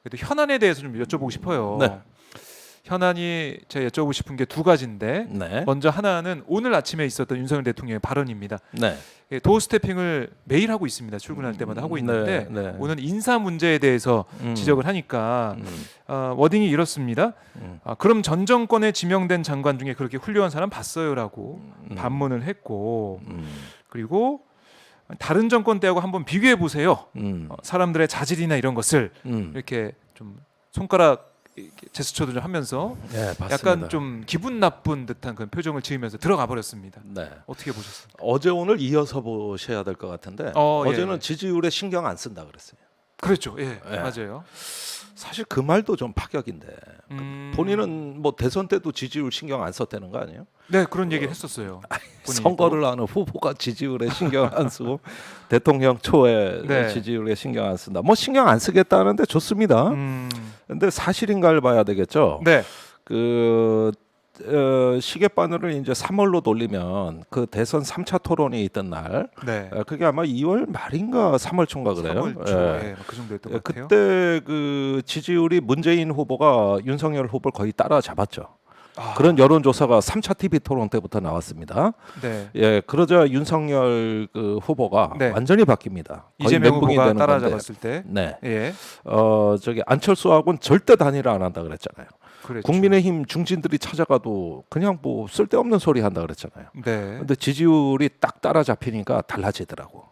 그래도 현안에 대해서 좀 여쭤보고 싶어요. 네. 현안이 제가 여쭤보고 싶은 게 두 가지인데 네. 먼저 하나는 오늘 아침에 있었던 윤석열 대통령의 발언입니다. 네. 도어 스태핑을 매일 하고 있습니다. 출근할 때마다 하고 있는데 네. 네. 오늘 인사 문제에 대해서 지적을 하니까 워딩이 이렇습니다. 그럼 전 정권에 지명된 장관 중에 그렇게 훌륭한 사람 봤어요라고 반문을 했고 그리고 다른 정권 때하고 한번 비교해 보세요. 사람들의 자질이나 이런 것을 이렇게 좀 손가락 이렇게 제스처도 좀 하면서 네, 맞습니다. 약간 좀 기분 나쁜 듯한 그런 표정을 지으면서 들어가 버렸습니다. 네. 어떻게 보셨습니까? 어제 오늘 이어서 보셔야 될 것 같은데 예, 어제는 예. 지지율에 신경 안 쓴다 그랬어요. 그렇죠. 예, 예. 맞아요. 사실 그 말도 좀 파격인데 본인은 뭐 대선 때도 지지율 신경 안 썼다는 거 아니에요? 네, 그런 얘기를 했었어요. 본인이 선거를 하는 후보가 지지율에 신경 안 쓰고 대통령 초에 네. 지지율에 신경 안 쓴다. 뭐 신경 안 쓰겠다는데 좋습니다. 근데 사실인가를 봐야 되겠죠. 네, 그 시계바늘을 이제 3월로 돌리면 그 대선 3차 토론이 있던 날, 네. 그게 아마 2월 말인가 3월 초인가 그래요. 3월 초, 예. 그 정도였던 것 같아요. 그때 그 지지율이 문재인 후보가 윤석열 후보를 거의 따라잡았죠. 아, 그런 여론조사가 3차 TV 토론 때부터 나왔습니다. 네. 예, 그러자 윤석열 그 후보가 네. 완전히 바뀝니다. 거의 이재명 멘붕이 후보가 되는 건데. 따라잡았을 때, 네, 예, 저기 안철수하고는 절대 단일화 안 한다 그랬잖아요. 그랬죠. 국민의힘 중진들이 찾아가도 그냥 뭐 쓸데없는 소리 한다 그랬잖아요. 네. 근데 지지율이 딱 따라잡히니까 달라지더라고.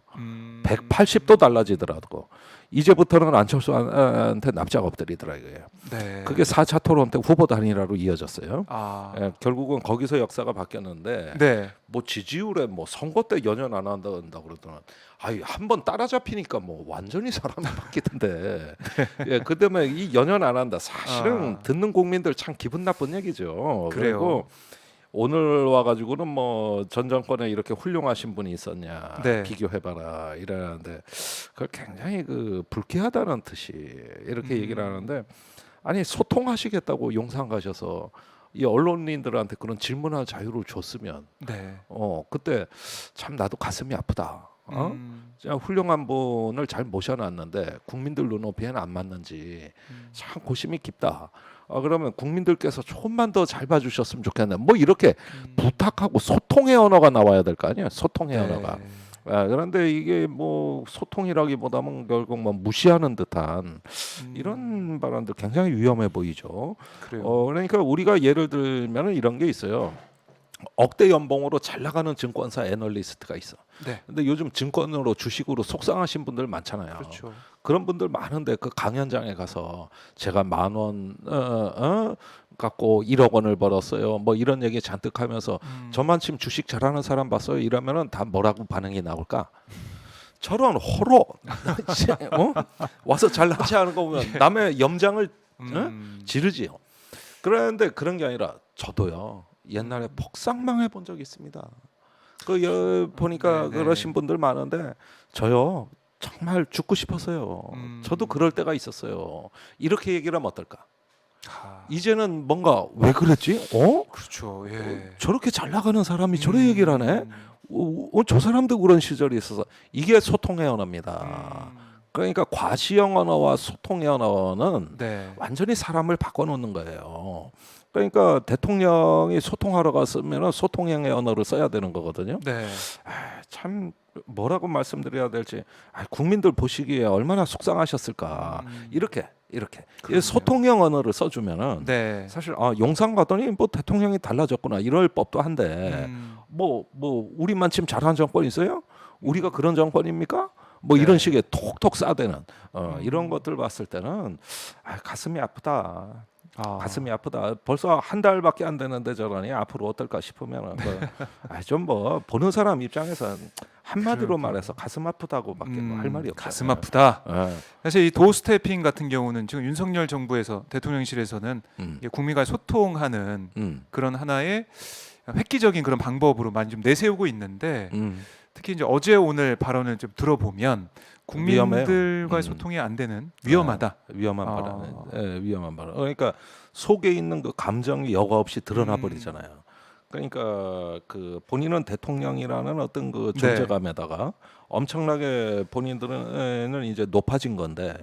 180도 음. 달라지더라고. 이제부터는 안철수한테 납작 엎드리더라고요. 네. 그게 4차 토론 때 후보 단일화로 이어졌어요. 아, 예, 결국은 거기서 역사가 바뀌었는데 네. 뭐 지지율에 뭐 선거 때 연연 안 한다 그러더니 아이 한번 따라잡히니까 뭐 완전히 사람이 바뀌던데. 예, 그다음에 이 연연 안 한다 사실은 아. 듣는 국민들 참 기분 나쁜 얘기죠. 그래요. 그리고 오늘 와가지고는 뭐 전 정권에 이렇게 훌륭하신 분이 있었냐 네. 비교해봐라 이러는데 그걸 굉장히 그 불쾌하다는 뜻이 이렇게 얘기를 하는데 아니 소통하시겠다고 용산 가셔서 이 언론인들한테 그런 질문할 자유를 줬으면 네. 그때 참 나도 가슴이 아프다. 진짜 훌륭한 분을 잘 모셔놨는데 국민들 눈높이에는 안 맞는지 참 고심이 깊다. 그러면 국민들께서 조금만 더 잘 봐주셨으면 좋겠네. 뭐 이렇게 부탁하고 소통의 언어가 나와야 될 거 아니에요. 소통의 네. 언어가. 그런데 이게 뭐 소통이라기보다는 결국 뭐 무시하는 듯한 이런 발언들 굉장히 위험해 보이죠. 그래요. 그러니까 우리가 예를 들면 이런 게 있어요. 억대 연봉으로 잘 나가는 증권사 애널리스트가 있어. 네. 근데 요즘 증권으로 주식으로 속상하신 분들 많잖아요. 그렇죠. 그런 분들 많은데 그 강연장에 가서 제가 10,000원 갖고 1억 원을 벌었어요. 뭐 이런 얘기 잔뜩 하면서 저만큼 주식 잘하는 사람 봤어요. 이러면은 다 뭐라고 반응이 나올까? 저런 호로 와서 잘나지 않은 거 보면 남의 염장을 지르지요. 그런데 그런 게 아니라 저도요. 옛날에 폭삭망 해본 적이 있습니다. 보니까 네네. 그러신 분들 많은데 저요 정말 죽고 싶었어요. 저도 그럴 때가 있었어요. 이렇게 얘기를 하면 어떨까? 아, 이제는 뭔가 왜 그랬지? 그렇죠. 예. 저렇게 잘 나가는 사람이 저래 얘기를 하네? 저 사람도 그런 시절이 있어서 이게 소통의 언어입니다. 그러니까 과시형 언어와 소통의 언어는 네. 완전히 사람을 바꿔놓는 거예요. 그러니까 대통령이 소통하러 갔으면 소통형의 언어를 써야 되는 거거든요. 네. 참 뭐라고 말씀드려야 될지 국민들 보시기에 얼마나 속상하셨을까. 이렇게 그러네요. 소통형 언어를 써주면은 네. 사실 용산 가더니 뭐 대통령이 달라졌구나 이럴 법도 한데 뭐 우리만 지금 잘하는 정권 있어요? 우리가 그런 정권입니까? 뭐 네. 이런 식의 톡톡 싸대는 이런 것들 봤을 때는 가슴이 아프다. 가슴이 아프다. 벌써 한 달밖에 안 되는데 저러니 앞으로 어떨까 싶으면 좀 뭐 보는 사람 입장에서 한마디로 말해서 가슴 아프다고밖에 할 말이 없어요. 가슴 아프다. 예. 사실 이 도스태핑 같은 경우는 지금 윤석열 정부에서 대통령실에서는 이게 국민과 소통하는 그런 하나의 획기적인 그런 방법으로 많이 좀 내세우고 있는데 특히 이제 어제 오늘 발언을 좀 들어보면 국민들과의 소통이 안 되는 위험하다. 위험한 발언. 위험한 발언. 그러니까 속에 있는 그 감정이 여과 없이 드러나 버리잖아요. 그러니까 그 본인은 대통령이라는 어떤 그 존재감에다가 엄청나게 본인들은 이제 높아진 건데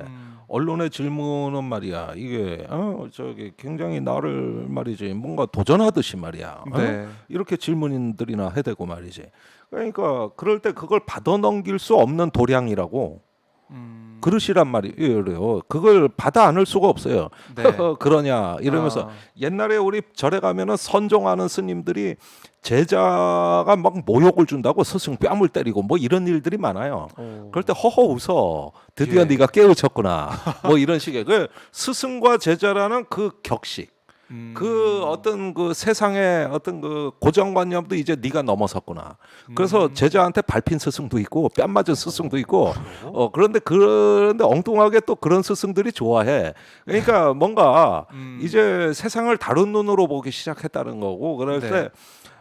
언론의 질문은 말이야 이게 저기 굉장히 나를 말이지 뭔가 도전하듯이 말이야 네. 이렇게 질문들이나 해대고 말이지. 그러니까 그럴 때 그걸 받아 넘길 수 없는 도량이라고 그릇이란 말이에요. 그걸 받아 안을 수가 없어요. 네. 그러냐 이러면서 옛날에 우리 절에 가면은 선종하는 스님들이 제자가 막 모욕을 준다고 스승 뺨을 때리고 뭐 이런 일들이 많아요. 그럴 때 허허 웃어. 드디어 예. 네가 깨우쳤구나. 뭐 이런 식의 그 스승과 제자라는 그 격식. 그 어떤 그 세상의 어떤 그 고정관념도 이제 네가 넘어섰구나. 그래서 제자한테 밟힌 스승도 있고 뺨 맞은 스승도 있고. 그런데 엉뚱하게 또 그런 스승들이 좋아해. 그러니까 뭔가 이제 세상을 다른 눈으로 보기 시작했다는 거고. 그럴 네. 때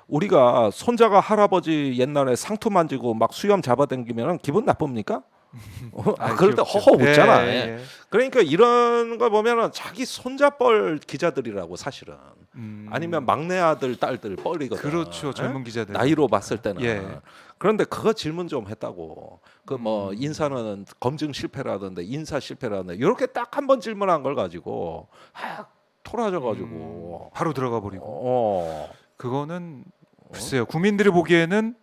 우리가 손자가 할아버지 옛날에 상투 만지고 막 수염 잡아당기면 기분 나쁩니까? 그럴 때 귀엽죠. 허허 웃잖아. 예, 예. 그러니까 이런 거 보면은 자기 손자뻘 기자들이라고 사실은 아니면 막내 아들 딸들 뻘이거든. 그렇죠. 젊은 예? 기자들 나이로 봤을 때는. 예. 그런데 그거 질문 좀 했다고. 그 뭐 인사는 검증 실패라던데 인사 실패라던데 이렇게 딱 한 번 질문한 걸 가지고 토라져 가지고 바로 들어가 버리고 그거는 글쎄요. 국민들이 보기에는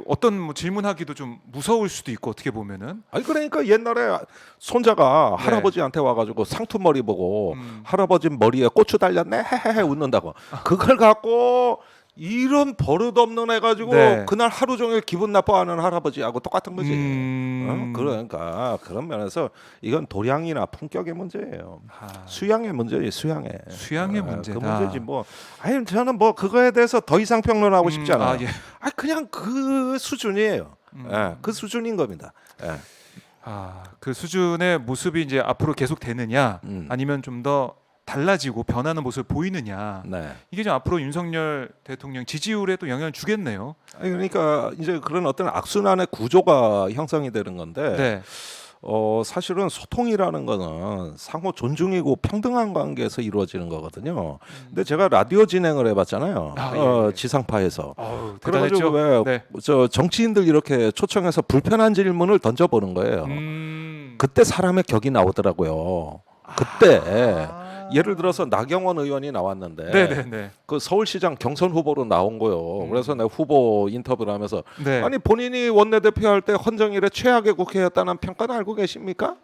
어떤 뭐 질문하기도 좀 무서울 수도 있고 어떻게 보면은 아니 그러니까 옛날에 손자가 네. 할아버지한테 와가지고 상투머리 보고 할아버지 머리에 고추 달렸네 헤헤헤 웃는다고 그걸 갖고 이런 버릇없는 애 가지고 네. 그날 하루 종일 기분 나빠하는 할아버지하고 똑같은 거지. 그러니까 그런 면에서 이건 도량이나 품격의 문제예요. 수양의 문제지 수양의 문제다. 그 문제지 뭐. 아니 저는 뭐 그거에 대해서 더 이상 평론하고 싶지 않아요. 예. 그냥 그 수준이에요. 그 수준인 겁니다. 예. 그 수준의 모습이 이제 앞으로 계속 되느냐 아니면 좀 더 달라지고 변하는 모습을 보이느냐 네. 이게 좀 앞으로 윤석열 대통령 지지율에 또 영향을 주겠네요. 아니, 그러니까 이제 그런 어떤 악순환의 구조가 형성이 되는 건데 네. 사실은 소통이라는 거는 상호 존중이고 평등한 관계에서 이루어지는 거거든요. 근데 제가 라디오 진행을 해봤잖아요. 예. 지상파에서. 대단했죠. 그래가지고 왜 네. 저 정치인들 이렇게 초청해서 불편한 질문을 던져보는 거예요. 그때 사람의 격이 나오더라고요. 그때 예를 들어서 나경원 의원이 나왔는데 네네네. 그 서울시장 경선 후보로 나온 거요. 그래서 내가 후보 인터뷰를 하면서 네. 아니 본인이 원내대표 할 때 헌정일에 최악의 국회였다는 평가는 알고 계십니까?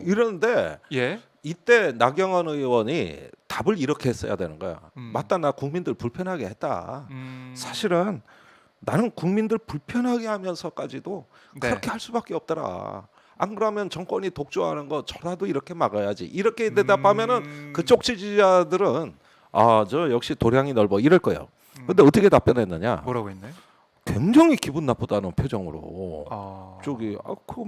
이러는데 예. 이때 나경원 의원이 답을 이렇게 했어야 되는 거야. 맞다, 나 국민들 불편하게 했다. 사실은 나는 국민들 불편하게 하면서까지도 네. 그렇게 할 수밖에 없더라. 안 그러면 정권이 독주하는 거 저라도 이렇게 막아야지. 이렇게 대답하면은 그쪽 지지자들은 저 역시 도량이 넓어 이럴 거예요. 근데 어떻게 답변했느냐? 뭐라고 했나요? 굉장히 기분 나쁘다는 표정으로 저기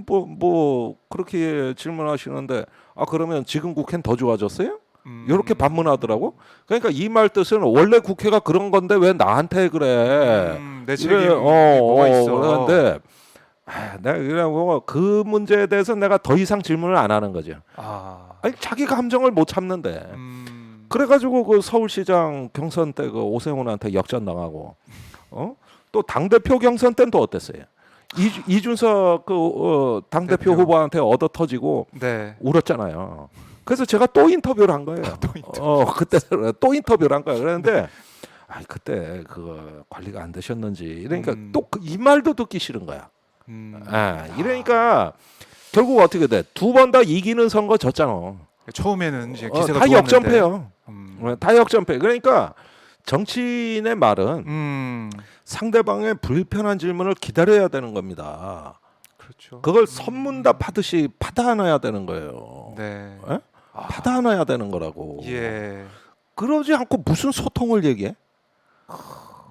뭐 그렇게 질문하시는데 그러면 지금 국회는 더 좋아졌어요? 이렇게 반문하더라고. 그러니까 이 말 뜻은 원래 국회가 그런 건데 왜 나한테 그래? 내 책임이 뭐가 있어? 그런데 내가 그냥 그 문제에 대해서 내가 더 이상 질문을 안 하는 거죠. 아니 자기 감정을 못 참는데. 그래가지고 그 서울시장 경선 때 그 오세훈한테 역전 당하고, 또 당 대표 경선 때는 또 어땠어요? 이준석 그 당 대표 후보한테 얻어 터지고 네. 울었잖아요. 그래서 제가 또 인터뷰를 한 거예요. 그때 또 인터뷰를 한 거예요. 그런데 그때 그 관리가 안 되셨는지 그러니까 또 이 말도 듣기 싫은 거야. 이러니까 결국 어떻게 돼? 두 번 다 이기는 선거 졌잖아. 처음에는 이제 기세가 다 좋았는데. 역전패요. 다 역전패. 그러니까 정치인의 말은 상대방의 불편한 질문을 기다려야 되는 겁니다. 그렇죠. 그걸 선문답 하듯이 받아 안아야 되는 거예요. 네. 받아 안아야 되는 거라고. 예. 그러지 않고 무슨 소통을 얘기해?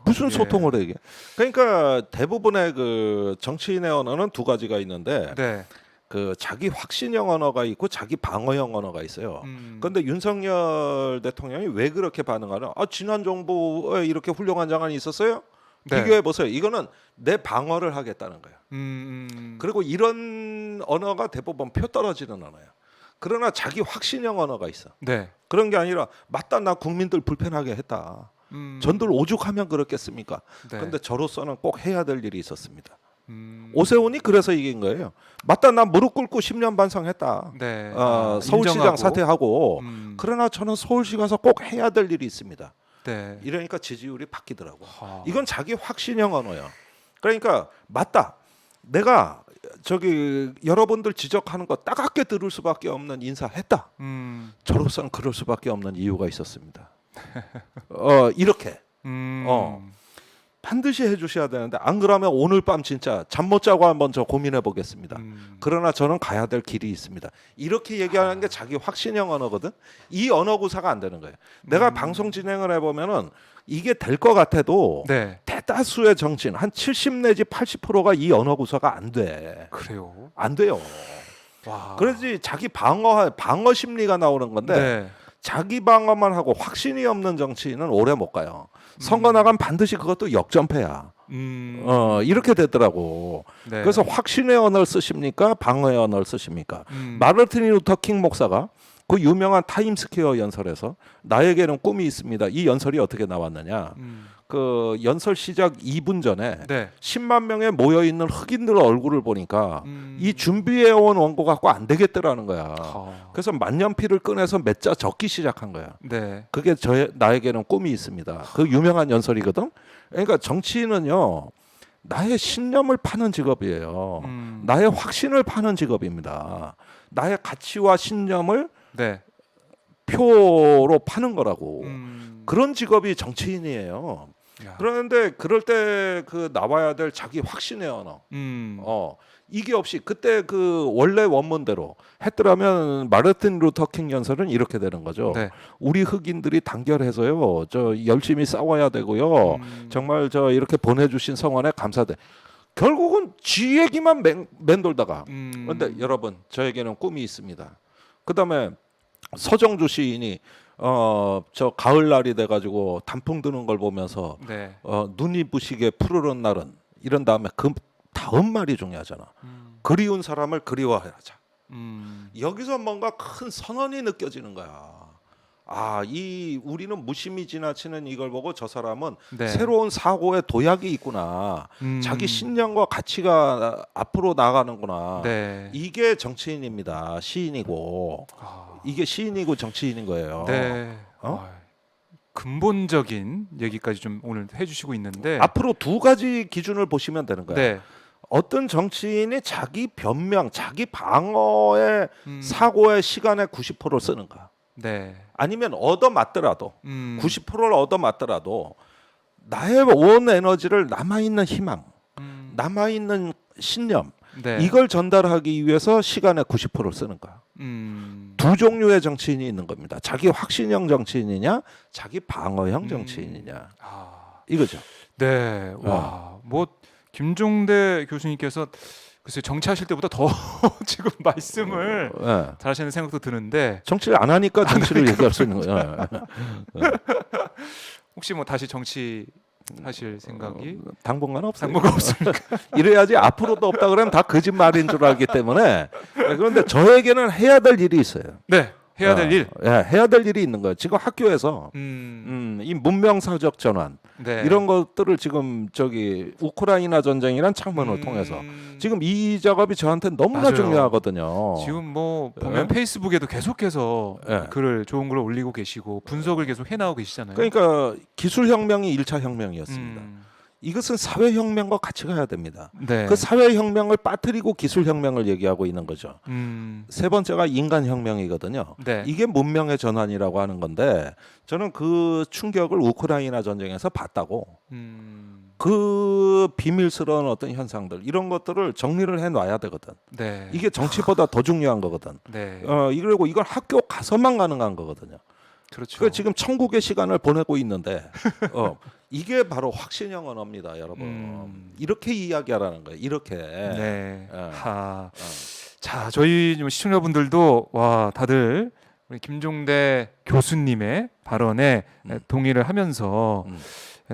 무슨 소통을 얘기해? 그러니까 대부분의 그 정치인의 언어는 두 가지가 있는데 네. 그 자기 확신형 언어가 있고 자기 방어형 언어가 있어요. 그런데 윤석열 대통령이 왜 그렇게 반응하나? 지난 정부에 이렇게 훌륭한 장관이 있었어요? 네. 비교해 보세요. 이거는 내 방어를 하겠다는 거예요. 그리고 이런 언어가 대부분 표 떨어지는 언어예요. 그러나 자기 확신형 언어가 있어. 네. 그런 게 아니라 맞다, 나 국민들 불편하게 했다. 전들 오죽하면 그렇겠습니까? 네. 그런데 저로서는 꼭 해야 될 일이 있었습니다. 오세훈이 그래서 이긴 거예요. 맞다, 나 무릎 꿇고 10년 반성했다. 네. 서울시장 인정하고. 사퇴하고. 그러나 저는 서울시 가서 꼭 해야 될 일이 있습니다. 네. 이러니까 지지율이 바뀌더라고. 아. 이건 자기 확신형 언어야. 그러니까 맞다. 내가 저기 여러분들 지적하는 거 따갑게 들을 수밖에 없는 인사했다. 저로서는 그럴 수밖에 없는 이유가 있었습니다. 이렇게 반드시 해주셔야 되는데 안 그러면 오늘 밤 진짜 잠 못 자고 한번 저 고민해 보겠습니다. 그러나 저는 가야 될 길이 있습니다. 이렇게 얘기하는 게 자기 확신형 언어거든. 이 언어 구사가 안 되는 거예요. 내가 방송 진행을 해보면은 이게 될 것 같아도 네. 대다수의 정치인 한 70 내지 80%가 이 언어 구사가 안 돼. 그래요. 안 돼요. 와. 그래야지 자기 방어 심리가 나오는 건데 네. 자기 방어만 하고 확신이 없는 정치인은 오래 못 가요. 선거 나가면 반드시 그것도 역전패야. 이렇게 되더라고. 네. 그래서 확신의 언어를 쓰십니까? 방어의 언어를 쓰십니까? 마르틴 루터 킹 목사가 그 유명한 타임스퀘어 연설에서 나에게는 꿈이 있습니다. 이 연설이 어떻게 나왔느냐? 그 연설 시작 2분 전에 네. 10만 명에 모여 있는 흑인들 얼굴을 보니까 이 준비해 온 원고 갖고 안 되겠더라는 거야. 그래서 만년필을 꺼내서 몇 자 적기 시작한 거야. 네. 그게 나에게는 꿈이 있습니다. 그 유명한 연설이거든. 그러니까 정치인은요. 나의 신념을 파는 직업이에요. 나의 확신을 파는 직업입니다. 나의 가치와 신념을 네. 표로 파는 거라고. 그런 직업이 정치인이에요. 야. 그런데 그럴 때 그 나와야 될 자기 확신의 언어. 이게 없이 그때 그 원래 원문대로 했더라면 마르틴 루터 킹 연설은 이렇게 되는 거죠. 네. 우리 흑인들이 단결해서요. 저 열심히 싸워야 되고요. 정말 저 이렇게 보내주신 성원에 감사돼. 결국은 지 얘기만 맴돌다가. 그런데 여러분 저에게는 꿈이 있습니다. 그다음에 서정주 시인이 저 가을날이 돼가지고 단풍 드는 걸 보면서 네. 눈이 부시게 푸르른 날은 이런 다음에 그 다음 말이 중요하잖아. 그리운 사람을 그리워하자. 여기서 뭔가 큰 선언이 느껴지는 거야. 우리는 무심히 지나치는 이걸 보고 저 사람은 네. 새로운 사고의 도약이 있구나. 자기 신념과 가치가 앞으로 나가는구나. 네. 이게 정치인입니다. 시인이고 이게 시인이고 정치인인 거예요. 네. 근본적인 얘기까지 좀 오늘 해주시고 있는데 앞으로 두 가지 기준을 보시면 되는 거예요. 네. 어떤 정치인이 자기 변명, 자기 방어의 사고의 시간의 90%를 쓰는가? 네. 아니면 얻어맞더라도 90%를 얻어맞더라도 나의 온 에너지를 남아있는 희망, 남아있는 신념 네. 이걸 전달하기 위해서 시간의 90%를 쓰는가? 두 종류의 정치인이 있는 겁니다. 자기 확신형 정치인이냐, 자기 방어형 정치인이냐. 이거죠. 네. 와, 뭐 김종대 교수님께서 글쎄 정치하실 때보다 더 지금 말씀을 네. 잘하시는 생각도 드는데 정치를 안 하니까 정치를 얘기할 수 있는 거예요. 혹시 뭐 다시 정치 하실 생각이 당분간 없어요. 당분간 없습니까? 이래야지 앞으로도 없다 그러면 다 거짓말인 줄 알기 때문에. 그런데 저에게는 해야 될 일이 있어요. 네. 해야 될 일. 해야 될 일이 있는 거예요. 지금 학교에서 이 문명사적 전환 네. 이런 것들을 지금 저기 우크라이나 전쟁이란 창문을 통해서 지금 이 작업이 저한테 너무나 맞아요. 중요하거든요. 지금 뭐 보면 페이스북에도 계속해서 글을 좋은 글을 올리고 계시고 분석을 계속 해나오고 계시잖아요. 그러니까 기술혁명이 1차 혁명이었습니다. 이것은 사회혁명과 같이 가야 됩니다. 네. 그 사회혁명을 빠뜨리고 기술혁명을 얘기하고 있는 거죠. 세 번째가 인간혁명이거든요. 네. 이게 문명의 전환이라고 하는 건데 저는 그 충격을 우크라이나 전쟁에서 봤다고. 그 비밀스러운 어떤 현상들 이런 것들을 정리를 해놔야 되거든. 네. 이게 정치보다 더 중요한 거거든. 네. 이러고 이걸 학교 가서만 가능한 거거든요. 그렇죠. 그 지금 천국의 시간을 보내고 있는데 이게 바로 확신형 언어입니다, 여러분. 이렇게 이야기하라는 거예요. 이렇게. 네. 자, 저희 좀 시청자분들도 와 다들 우리 김종대 교수님의 발언에 동의를 하면서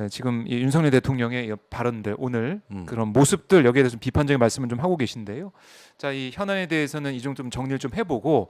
지금 이 윤석열 대통령의 이 발언들 오늘 그런 모습들 여기에 대해서 좀 비판적인 말씀을 좀 하고 계신데요. 자, 이 현안에 대해서는 이 정도 좀 정리를 좀 해보고